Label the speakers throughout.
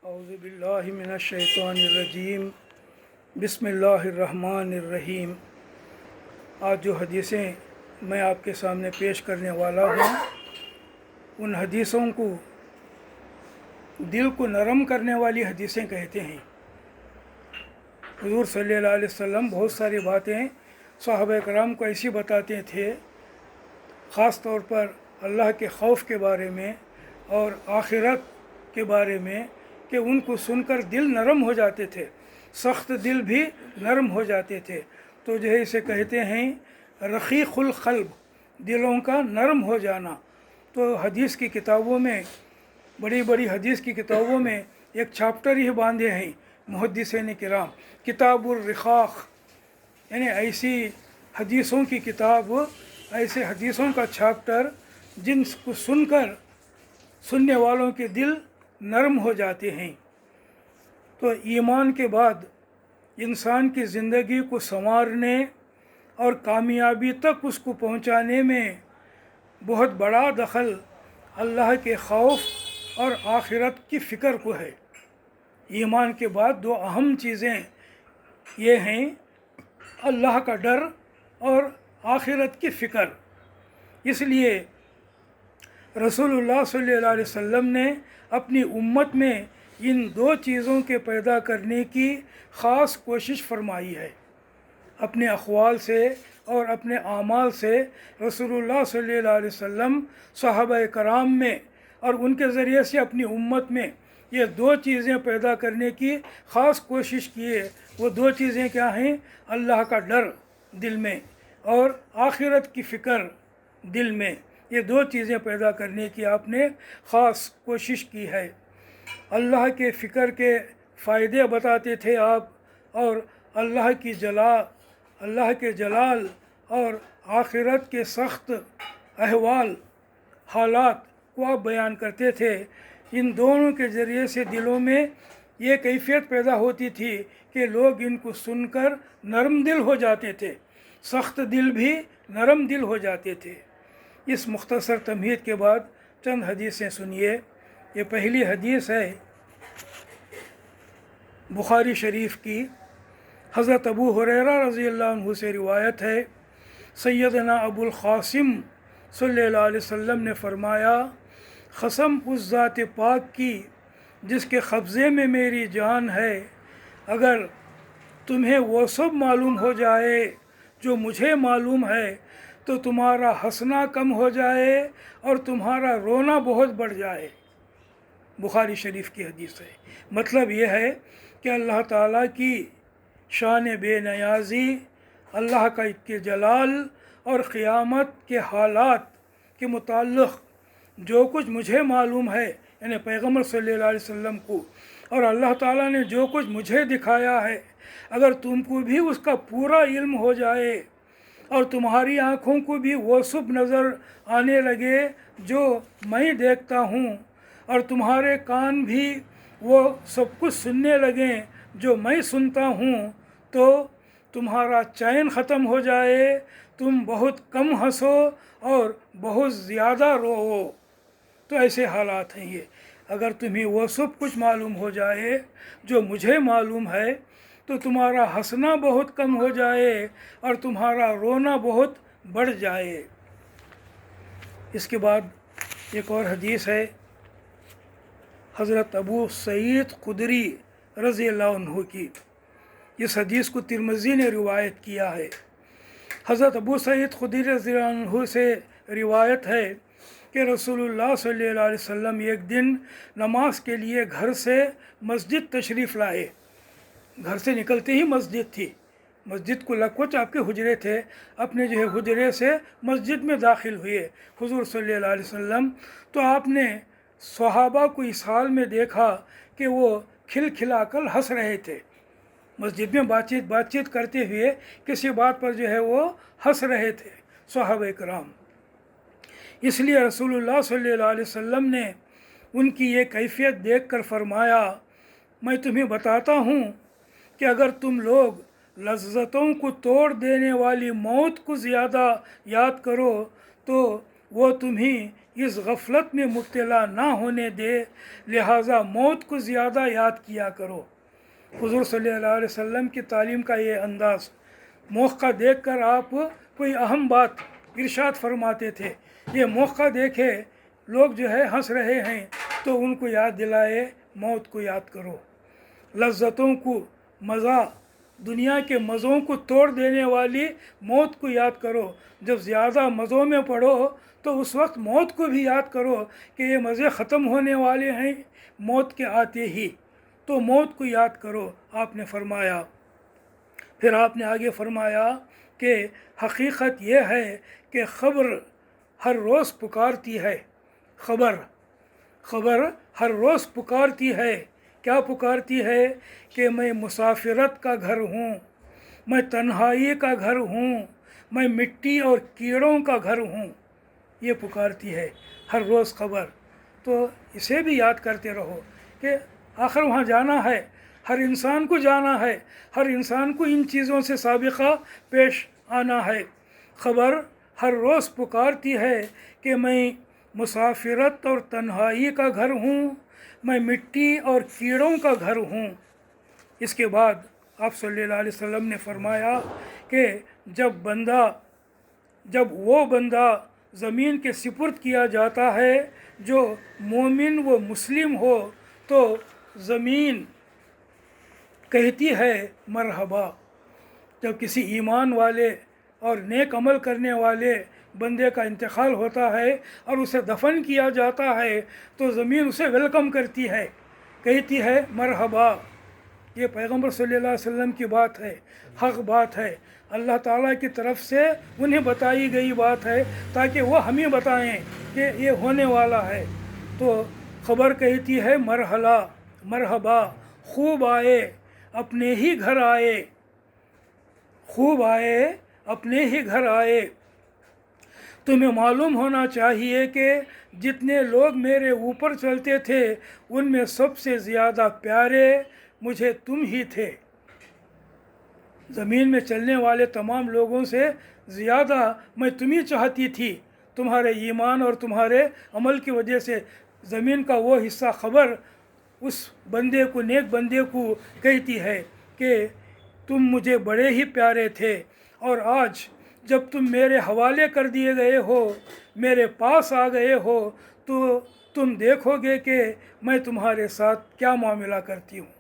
Speaker 1: اعوذ باللہ من الشیطان الرجیم بسم اللہ الرحمن الرحیم۔ آج جو حدیثیں میں آپ کے سامنے پیش کرنے والا ہوں ان حدیثوں کو دل کو نرم کرنے والی حدیثیں کہتے ہیں۔ حضور صلی اللہ علیہ وسلم بہت ساری باتیں صحابہ کرام کو ایسی بتاتے تھے، خاص طور پر اللہ کے خوف کے بارے میں اور آخرت کے بارے میں، کہ ان کو سن کر دل نرم ہو جاتے تھے، سخت دل بھی نرم ہو جاتے تھے۔ تو جو ہے اسے کہتے ہیں رقیق القلب، دلوں کا نرم ہو جانا۔ تو حدیث کی کتابوں میں، بڑی بڑی حدیث کی کتابوں میں ایک چیپٹر ہی باندھے ہیں محدثین کرام، کتاب الرقاق، یعنی ایسی حدیثوں کی کتاب، ایسے حدیثوں کا چیپٹر جن کو سن کر سننے والوں کے دل نرم ہو جاتے ہیں۔ تو ایمان کے بعد انسان کی زندگی کو سنوارنے اور کامیابی تک اس کو پہنچانے میں بہت بڑا دخل اللہ کے خوف اور آخرت کی فکر کو ہے۔ ایمان کے بعد دو اہم چیزیں یہ ہیں، اللہ کا ڈر اور آخرت کی فکر۔ اس لیے رسول اللہ صلی اللہ علیہ وسلم نے اپنی امت میں ان دو چیزوں کے پیدا کرنے کی خاص کوشش فرمائی ہے۔ اپنے اقوال سے اور اپنے اعمال سے رسول اللہ صلی اللہ علیہ وسلم صحابہ کرام میں اور ان کے ذریعے سے اپنی امت میں یہ دو چیزیں پیدا کرنے کی خاص کوشش کی ہے۔ وہ دو چیزیں کیا ہیں؟ اللہ کا ڈر دل میں اور آخرت کی فکر دل میں۔ یہ دو چیزیں پیدا کرنے کی آپ نے خاص کوشش کی ہے۔ اللہ کے فکر کے فائدے بتاتے تھے آپ، اور اللہ کے جلال اور آخرت کے سخت احوال، حالات کو آپ بیان کرتے تھے۔ ان دونوں کے ذریعے سے دلوں میں یہ کیفیت پیدا ہوتی تھی کہ لوگ ان کو سن کر نرم دل ہو جاتے تھے، سخت دل بھی نرم دل ہو جاتے تھے۔ اس مختصر تمہید کے بعد چند حدیثیں سنیے۔ یہ پہلی حدیث ہے بخاری شریف کی، حضرت ابو ہریرہ رضی اللہ عنہ سے روایت ہے، سیدنا ابو القاسم صلی اللہ علیہ وسلم نے فرمایا، قسم اس ذات پاک کی جس کے قبضے میں میری جان ہے، اگر تمہیں وہ سب معلوم ہو جائے جو مجھے معلوم ہے تو تمہارا ہنسنا کم ہو جائے اور تمہارا رونا بہت بڑھ جائے۔ بخاری شریف کی حدیث ہے۔ مطلب یہ ہے کہ اللہ تعالیٰ کی شان بے نیازی، اللہ کا کے جلال اور قیامت کے حالات کے متعلق جو کچھ مجھے معلوم ہے، یعنی پیغمبر صلی اللہ علیہ وسلم کو، اور اللہ تعالیٰ نے جو کچھ مجھے دکھایا ہے، اگر تم کو بھی اس کا پورا علم ہو جائے اور تمہاری آنکھوں کو بھی وہ سب نظر آنے لگے جو میں دیکھتا ہوں، اور تمہارے کان بھی وہ سب کچھ سننے لگیں جو میں سنتا ہوں، تو تمہارا چین ختم ہو جائے، تم بہت کم ہنسو اور بہت زیادہ روو۔ تو ایسے حالات ہیں یہ۔ اگر تمہیں وہ سب کچھ معلوم ہو جائے جو مجھے معلوم ہے تو تمہارا ہنسنا بہت کم ہو جائے اور تمہارا رونا بہت بڑھ جائے۔ اس کے بعد ایک اور حدیث ہے حضرت ابو سعید خدری رضی اللہ عنہ کی۔ اس حدیث کو ترمذی نے روایت کیا ہے۔ حضرت ابو سعید خدری رضی اللہ عنہ سے روایت ہے کہ رسول اللہ صلی اللہ علیہ وسلم ایک دن نماز کے لیے گھر سے مسجد تشریف لائے۔ گھر سے نکلتے ہی مسجد تھی، مسجد کو لگ کچھ آپ کے حجرے تھے، اپنے جو ہے حجرے سے مسجد میں داخل ہوئے حضور صلی اللہ علیہ وسلم۔ تو آپ نے صحابہ کو اس حال میں دیکھا کہ وہ کھل کھلا کر ہنس رہے تھے، مسجد میں بات چیت کرتے ہوئے کسی بات پر جو ہے وہ ہنس رہے تھے صحابہ کرام۔ اس لیے رسول اللہ صلی اللہ علیہ وسلم نے ان کی یہ کیفیت دیکھ کر فرمایا، میں تمہیں بتاتا ہوں کہ اگر تم لوگ لذتوں کو توڑ دینے والی موت کو زیادہ یاد کرو تو وہ تمہیں اس غفلت میں مبتلا نہ ہونے دے، لہٰذا موت کو زیادہ یاد کیا کرو۔ حضور صلی اللہ علیہ وسلم کی تعلیم کا یہ انداز، موقع دیکھ کر آپ کوئی اہم بات ارشاد فرماتے تھے، یہ موقع دیکھے لوگ جو ہے ہنس رہے ہیں تو ان کو یاد دلائے موت کو یاد کرو۔ لذتوں کو، مزہ، دنیا کے مزوں کو توڑ دینے والی موت کو یاد کرو۔ جب زیادہ مزوں میں پڑو تو اس وقت موت کو بھی یاد کرو کہ یہ مزے ختم ہونے والے ہیں موت کے آتے ہی، تو موت کو یاد کرو، آپ نے فرمایا۔ پھر آپ نے آگے فرمایا کہ حقیقت یہ ہے کہ خبر ہر روز پکارتی ہے، خبر ہر روز پکارتی ہے۔ کیا پکارتی ہے؟ کہ میں مسافرت کا گھر ہوں، میں تنہائی کا گھر ہوں، میں مٹی اور کیڑوں کا گھر ہوں، یہ پکارتی ہے ہر روز خبر۔ تو اسے بھی یاد کرتے رہو کہ آخر وہاں جانا ہے، ہر انسان کو جانا ہے، ہر انسان کو ان چیزوں سے سابقہ پیش آنا ہے۔ خبر ہر روز پکارتی ہے کہ میں مسافرت اور تنہائی کا گھر ہوں، میں مٹی اور کیڑوں کا گھر ہوں۔ اس کے بعد آپ صلی اللہ علیہ وسلم نے فرمایا کہ جب وہ بندہ زمین کے سپرد کیا جاتا ہے جو مومن و مسلم ہو تو زمین کہتی ہے مرحبا۔ جب کسی ایمان والے اور نیک عمل کرنے والے بندے کا انتقال ہوتا ہے اور اسے دفن کیا جاتا ہے تو زمین اسے ویلکم کرتی ہے، کہتی ہے مرحبا۔ یہ پیغمبر صلی اللہ علیہ وسلم کی بات ہے، حق بات ہے، اللہ تعالیٰ کی طرف سے انہیں بتائی گئی بات ہے تاکہ وہ ہمیں بتائیں کہ یہ ہونے والا ہے۔ تو خبر کہتی ہے مرحبا، خوب آئے اپنے ہی گھر آئے، خوب آئے اپنے ہی گھر آئے۔ تمہیں معلوم ہونا چاہیے کہ جتنے لوگ میرے اوپر چلتے تھے ان میں سب سے زیادہ پیارے مجھے تم ہی تھے۔ زمین میں چلنے والے تمام لوگوں سے زیادہ میں تمہیں چاہتی تھی، تمہارے ایمان اور تمہارے عمل کی وجہ سے۔ زمین کا وہ حصہ خبر اس بندے کو، نیک بندے کو کہتی ہے کہ تم مجھے بڑے ہی پیارے تھے، اور آج جب تم میرے حوالے کر دیے گئے ہو، میرے پاس آ گئے ہو، تو تم دیکھو گے کہ میں تمہارے ساتھ کیا معاملہ کرتی ہوں۔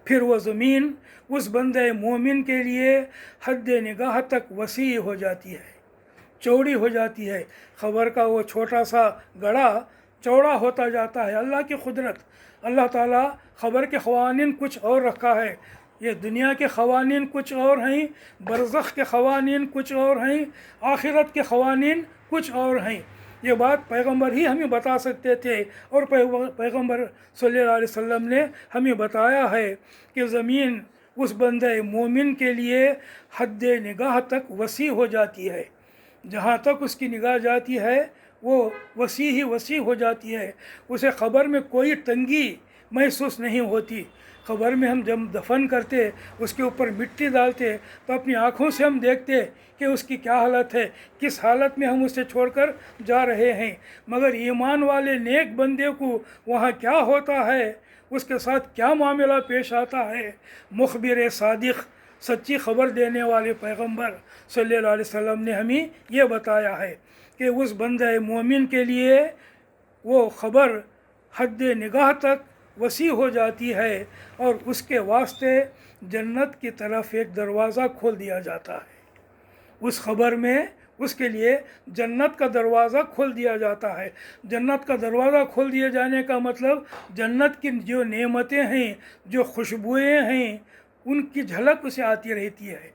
Speaker 1: پھر وہ زمین اس بندے مومن کے لیے حد نگاہ تک وسیع ہو جاتی ہے، چوڑی ہو جاتی ہے۔ خبر کا وہ چھوٹا سا گڑھا چوڑا ہوتا جاتا ہے۔ اللہ کی قدرت، اللہ تعالیٰ خبر کے قوانین کچھ اور رکھا ہے، یہ دنیا کے قوانین کچھ اور ہیں، برزخ کے قوانین کچھ اور ہیں، آخرت کے قوانین کچھ اور ہیں۔ یہ بات پیغمبر ہی ہمیں بتا سکتے تھے، اور پیغمبر صلی اللہ علیہ وسلم نے ہمیں بتایا ہے کہ زمین اس بندے مومن کے لیے حد نگاہ تک وسیع ہو جاتی ہے، جہاں تک اس کی نگاہ جاتی ہے وہ وسیع ہی وسیع ہو جاتی ہے۔ اسے قبر میں کوئی تنگی محسوس نہیں ہوتی۔ قبر میں ہم جب دفن کرتے، اس کے اوپر مٹی ڈالتے تو اپنی آنکھوں سے ہم دیکھتے کہ اس کی کیا حالت ہے، کس حالت میں ہم اسے چھوڑ کر جا رہے ہیں۔ مگر ایمان والے نیک بندے کو وہاں کیا ہوتا ہے، اس کے ساتھ کیا معاملہ پیش آتا ہے، مخبر صادق، سچی خبر دینے والے پیغمبر صلی اللہ علیہ وسلم نے ہمیں یہ بتایا ہے کہ اس بندے مومن کے لیے وہ خبر حد نگاہ تک وسیع ہو جاتی ہے، اور اس کے واسطے جنت کی طرف ایک دروازہ کھول دیا جاتا ہے۔ اس خبر میں اس کے لیے جنت کا دروازہ کھول دیا جاتا ہے۔ جنت کا دروازہ کھول دیے جانے کا مطلب جنت کی جو نعمتیں ہیں، جو خوشبوئیں ہیں، ان کی جھلک اسے آتی رہتی ہے۔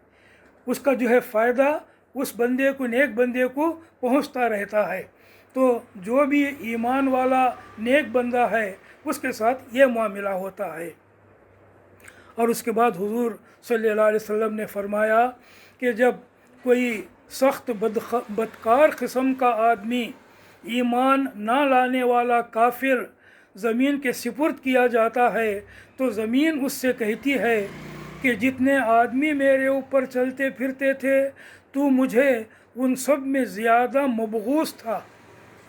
Speaker 1: اس کا جو ہے فائدہ اس بندے کو، نیک بندے کو پہنچتا رہتا ہے۔ تو جو بھی ایمان والا نیک بندہ ہے اس کے ساتھ یہ معاملہ ہوتا ہے۔ اور اس کے بعد حضور صلی اللہ علیہ وسلم نے فرمایا کہ جب کوئی سخت بدکار قسم کا آدمی، ایمان نہ لانے والا کافر زمین کے سپرد کیا جاتا ہے تو زمین اس سے کہتی ہے کہ جتنے آدمی میرے اوپر چلتے پھرتے تھے تو مجھے ان سب میں زیادہ مبغوض تھا،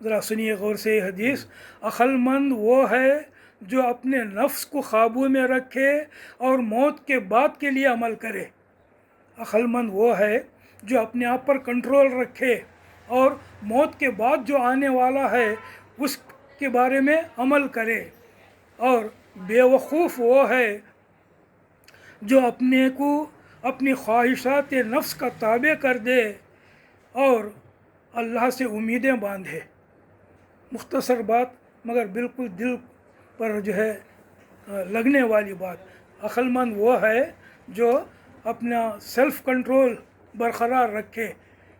Speaker 1: ذرا سنیے غور سے یہ حدیث، عقلمند وہ ہے جو اپنے نفس کو قابو میں رکھے اور موت کے بعد کے لیے عمل کرے۔ عقلمند وہ ہے جو اپنے آپ پر کنٹرول رکھے اور موت کے بعد جو آنے والا ہے اس کے بارے میں عمل کرے، اور بے وقوف وہ ہے جو اپنے کو اپنی خواہشات نفس کا تابع کر دے اور اللہ سے امیدیں باندھے۔ مختصر بات مگر بالکل دل پر جو ہے لگنے والی بات۔ عقلمند وہ ہے جو اپنا سیلف کنٹرول برقرار رکھے،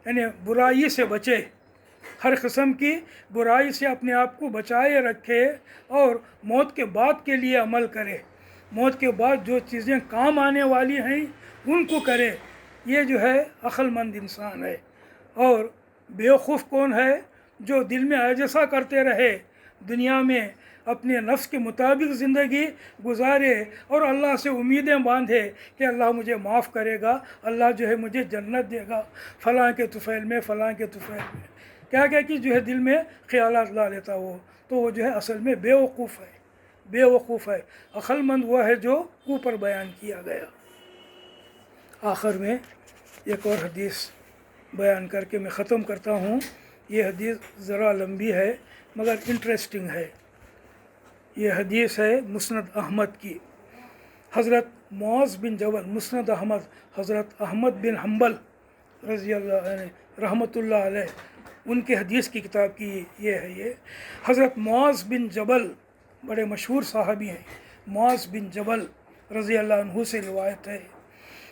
Speaker 1: یعنی برائی سے بچے، ہر قسم کی برائی سے اپنے آپ کو بچائے رکھے اور موت کے بعد کے لیے عمل کرے، موت کے بعد جو چیزیں کام آنے والی ہیں ان کو کرے۔ یہ جو ہے عقلمند انسان ہے۔ اور بیوقوف کون ہے؟ جو دل میں ایسا کرتے رہے، دنیا میں اپنے نفس کے مطابق زندگی گزارے اور اللہ سے امیدیں باندھے کہ اللہ مجھے معاف کرے گا، اللہ جو ہے مجھے جنت دے گا، فلاں کے طفیل میں، فلاں کے طفیل میں، کیا کہ جو ہے دل میں خیالات لا لیتا وہ، تو وہ جو ہے اصل میں بیوقوف ہے، بیوقوف ہے۔ عقلمند وہ ہے جو اوپر بیان کیا گیا۔ آخر میں ایک اور حدیث بیان کر کے میں ختم کرتا ہوں۔ یہ حدیث ذرا لمبی ہے مگر انٹرسٹنگ ہے۔ یہ حدیث ہے مسند احمد کی، حضرت معاذ بن جبل، مسند احمد حضرت احمد بن حنبل رضی اللہ عنہ رحمۃ اللہ علیہ، ان کے حدیث کی کتاب کی یہ ہے۔ یہ حضرت معاذ بن جبل بڑے مشہور صحابی ہیں، معاذ بن جبل رضی اللہ عنہ سے روایت ہے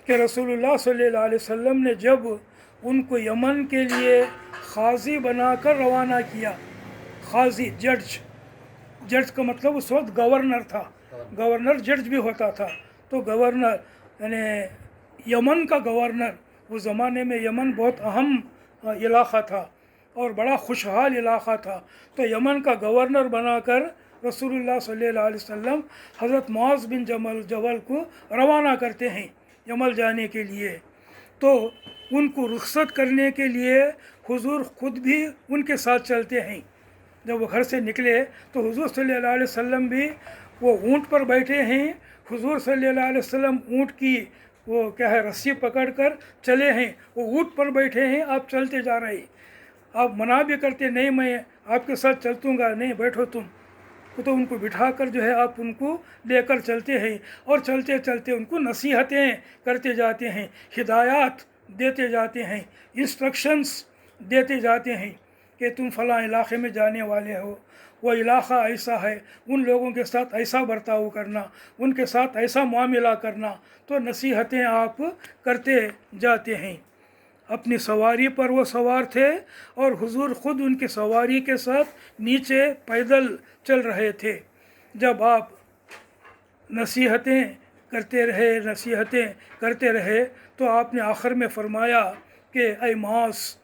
Speaker 1: کہ رسول اللہ صلی اللہ علیہ وسلم نے جب ان کو یمن کے لیے قاضی بنا کر روانہ کیا، قاضی جج کا مطلب اس وقت گورنر تھا، گورنر جج بھی ہوتا تھا، تو گورنر یعنی یمن کا گورنر، اس زمانے میں یمن بہت اہم علاقہ تھا اور بڑا خوشحال علاقہ تھا، تو یمن کا گورنر بنا کر رسول اللہ صلی اللہ علیہ وسلم حضرت معاذ بن جبل کو روانہ کرتے ہیں یمن جانے کے لیے۔ تو ان کو رخصت کرنے کے لیے حضور خود بھی ان کے ساتھ چلتے ہیں۔ جب وہ گھر سے نکلے تو حضور صلی اللہ علیہ وسلم بھی وہ اونٹ پر بیٹھے ہیں، حضور صلی اللہ علیہ وسلم اونٹ کی وہ کیا ہے رسی پکڑ کر چلے ہیں، وہ اونٹ پر بیٹھے ہیں، آپ چلتے جا رہے ہیں، آپ منع بھی کرتے نہیں میں آپ کے ساتھ چلتوں گا، نہیں بیٹھو تم، تو ان کو بٹھا کر جو ہے آپ ان کو لے کر چلتے ہیں، اور چلتے چلتے ان کو نصیحتیں کرتے جاتے ہیں، ہدایات دیتے جاتے ہیں، انسٹرکشنز دیتے جاتے ہیں کہ تم فلاں علاقے میں جانے والے ہو، وہ علاقہ ایسا ہے، ان لوگوں کے ساتھ ایسا برتاؤ کرنا، ان کے ساتھ ایسا معاملہ کرنا، تو نصیحتیں آپ کرتے جاتے ہیں۔ اپنی سواری پر وہ سوار تھے اور حضور خود ان کی سواری کے ساتھ نیچے پیدل چل رہے تھے۔ جب آپ نصیحتیں کرتے رہے تو آپ نے آخر میں فرمایا کہ اے معاذ،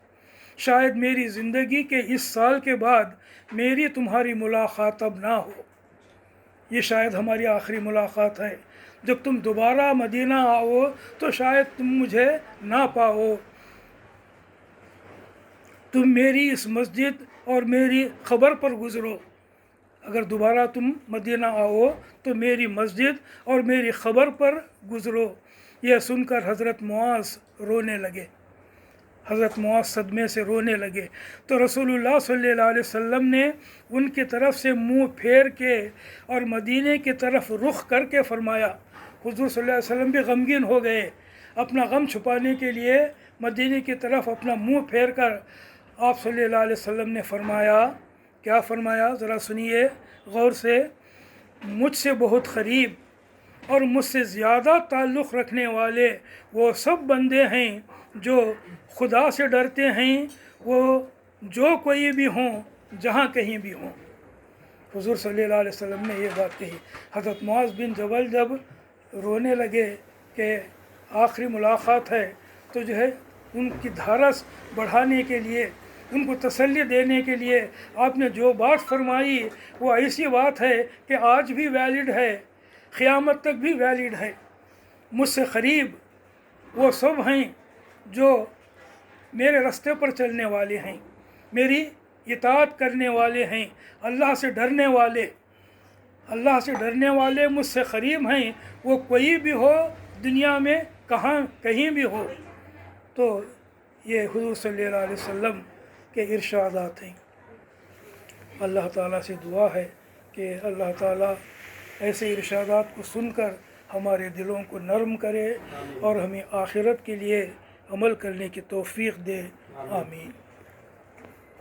Speaker 1: شاید میری زندگی کے اس سال کے بعد میری تمہاری ملاقات اب نہ ہو، یہ شاید ہماری آخری ملاقات ہے، جب تم دوبارہ مدینہ آؤ تو شاید تم مجھے نہ پاؤ، تم میری اس مسجد اور میری قبر پر گزرو، اگر دوبارہ تم مدینہ آؤ تو میری مسجد اور میری قبر پر گزرو۔ یہ سن کر حضرت معاذ رونے لگے، حضرت معاذ صدمے سے رونے لگے، تو رسول اللہ صلی اللہ علیہ وسلم نے ان کی طرف سے منہ پھیر کے اور مدینے کی طرف رخ کر کے فرمایا، حضور صلی اللہ علیہ وسلم بھی غمگین ہو گئے، اپنا غم چھپانے کے لیے مدینے کی طرف اپنا منہ پھیر کر آپ صلی اللہ علیہ وسلم نے فرمایا، کیا فرمایا ذرا سنیے غور سے، مجھ سے بہت قریب اور مجھ سے زیادہ تعلق رکھنے والے وہ سب بندے ہیں جو خدا سے ڈرتے ہیں، وہ جو کوئی بھی ہوں، جہاں کہیں بھی ہوں۔ حضور صلی اللہ علیہ وسلم نے یہ بات کہی۔ حضرت معاذ بن جبل جب رونے لگے کہ آخری ملاقات ہے، تو جو ہے ان کی دھارس بڑھانے کے لیے، ان کو تسلی دینے کے لیے آپ نے جو بات فرمائی وہ ایسی بات ہے کہ آج بھی ویلڈ ہے، قیامت تک بھی ویلڈ ہے۔ مجھ سے قریب وہ سب ہیں جو میرے راستے پر چلنے والے ہیں، میری اطاعت کرنے والے ہیں، اللہ سے ڈرنے والے، اللہ سے ڈرنے والے مجھ سے قریب ہیں، وہ کوئی بھی ہو دنیا میں، کہیں بھی ہو۔ تو یہ حضور صلی اللہ علیہ وسلم کے ارشادات ہیں۔ اللہ تعالیٰ سے دعا ہے کہ اللہ تعالیٰ ایسے ارشادات کو سن کر ہمارے دلوں کو نرم کرے اور ہمیں آخرت کے لیے عمل کرنے کی توفیق دے، آمین۔